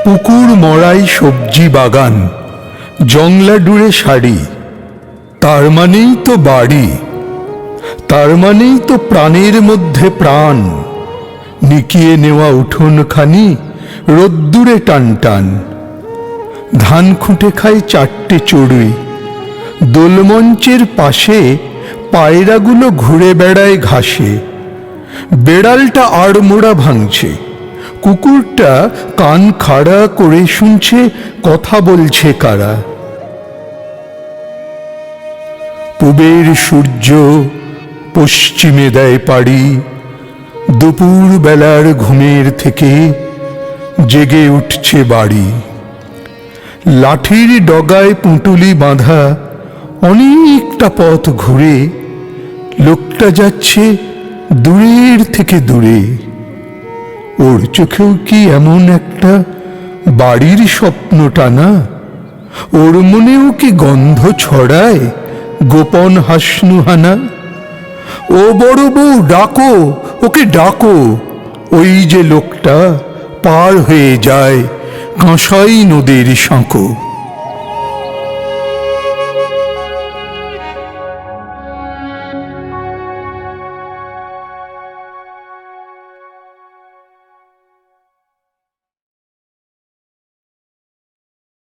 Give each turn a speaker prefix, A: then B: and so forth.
A: পুকুর মড়াই সবজি বাগান, জংলা ডুরে শাড়ি, তার মানেই তো বাড়ি, তার মানেই তো প্রাণের মধ্যে প্রাণ। নিকিয়ে নেওয়া উঠোনখানি রোদ্দুরে টান টান। ধান খুঁটে খায় চারটে চড়ুই, দোলমঞ্চের পাশে পায়রাগুলো ঘুরে বেড়ায় ঘাসে। বেড়ালটা আড়মোড়া ভাঙছে, কুকুরটা কান খাড়া করে শুনছে কথা বলছে কারা। পূবের সূর্য পশ্চিমে দেয় পাড়ি, দুপুর বেলার ঘুমের থেকে জেগে উঠছে বাড়ি। লাঠির ডগায় পুঁটুলি বাঁধা অনেকটা পথ ঘুরে লোকটা যাচ্ছে দূরের থেকে দূরে। ওর চোখেও কি এমন একটা বাড়ির স্বপ্ন টানা? ওর মনেও কি গন্ধ ছড়ায় গোপন হাসনুহানা? ও বড় বউ ডাকো, ওকে ডাকো। ওই যে লোকটা পার হয়ে যায় কাঁসাই নদীর সাঁকো।